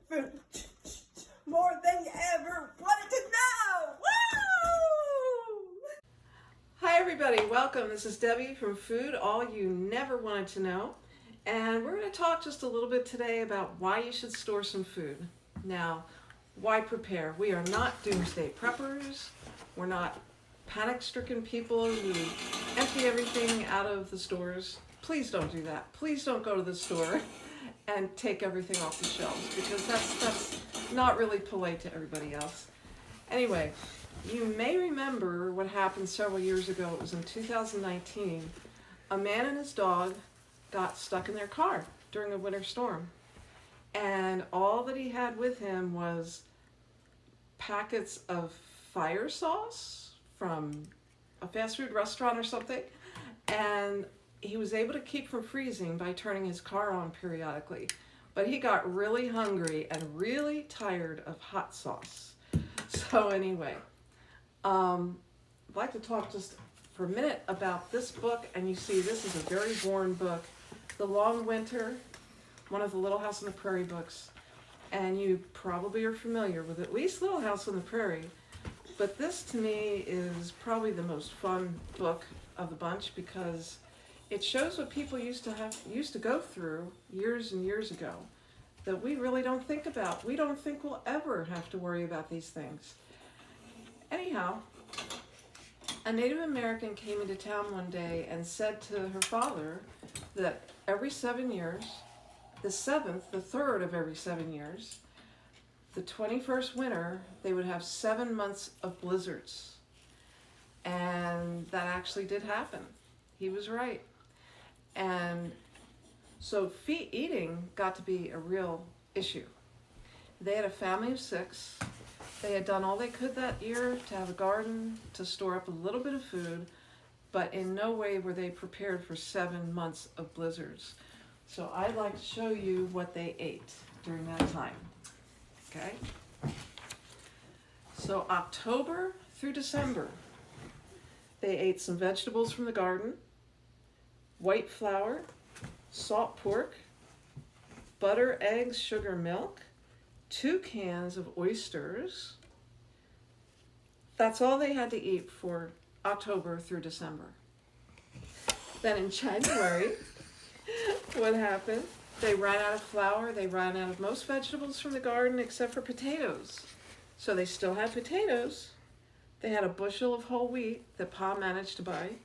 food, more than you ever wanted to know. Woo! Hi everybody, welcome. This is Debbie from Food, All You Never Wanted to Know. And we're going to talk just a little bit today about why you should store some food. Now, why prepare? We are not doomsday preppers. We're not panic-stricken people who empty everything out of the stores. Please don't do that. Please don't go to the store and take everything off the shelves, because that's not really polite to everybody else. Anyway, you may remember what happened several years ago. It was in 2019. A man and his dog got stuck in their car during a winter storm. And all that he had with him was packets of fire sauce from a fast food restaurant or something. And he was able to keep from freezing by turning his car on periodically. But he got really hungry and really tired of hot sauce. So anyway, I'd like to talk just for a minute about this book. And you see, this is a very worn book. The Long Winter, one of the Little House on the Prairie books. And you probably are familiar with at least Little House on the Prairie. But this to me is probably the most fun book of the bunch, because it shows what people used to go through years and years ago that we really don't think about. We don't think we'll ever have to worry about these things. Anyhow, a Native American came into town one day and said to her father that every 7 years, the third of every 7 years, the 21st winter, they would have 7 months of blizzards. And that actually did happen. He was right. And so eating got to be a real issue. They had a family of 6. They had done all they could that year to have a garden, to store up a little bit of food, but in no way were they prepared for 7 months of blizzards. So I'd like to show you what they ate during that time. Okay? So October through December, they ate some vegetables from the garden, white flour, salt pork, butter, eggs, sugar, milk, 2 cans of oysters. That's all they had to eat for October through December. Then in January, what happened? They ran out of flour. They ran out of most vegetables from the garden except for potatoes. So they still had potatoes. They had a bushel of whole wheat that Pa managed to buy.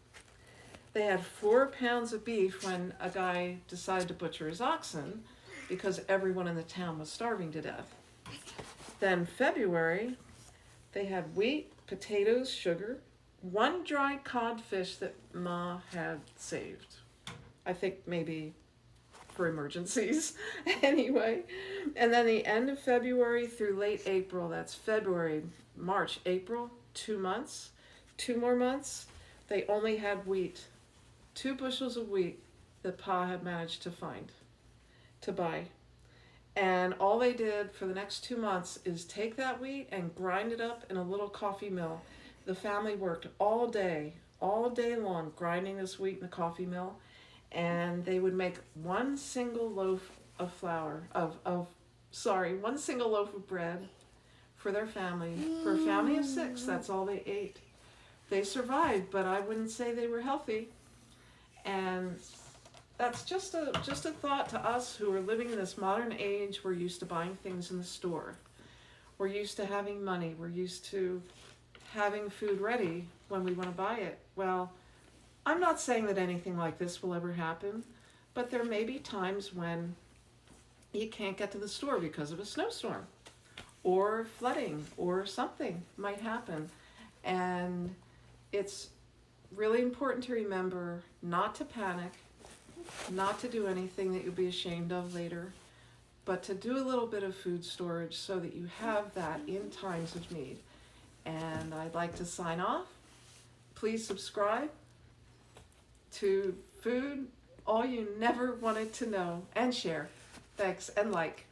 They had 4 pounds of beef when a guy decided to butcher his oxen because everyone in the town was starving to death. Then February, they had wheat, potatoes, sugar, 1 dried codfish that Ma had saved. I think maybe for emergencies. Anyway, and then the end of February through late April, that's February, March, April, 2 months, 2 more months, they only had wheat. 2 bushels of wheat that Pa had managed to buy. And all they did for the next 2 months is take that wheat and grind it up in a little coffee mill. The family worked all day long, grinding this wheat in the coffee mill. And they would make 1 single loaf of one single loaf of bread for their family. For a family of 6, that's all they ate. They survived, but I wouldn't say they were healthy. And that's just a thought to us who are living in this modern age. We're used to buying things in the store. We're used to having money. We're used to having food ready when we want to buy it. Well, I'm not saying that anything like this will ever happen, but there may be times when you can't get to the store because of a snowstorm or flooding or something might happen. And it's really important to remember not to panic, not to do anything that you'll be ashamed of later, but to do a little bit of food storage so that you have that in times of need. And I'd like to sign off. Please subscribe to Food All You Never Wanted to Know and share. Thanks, and like.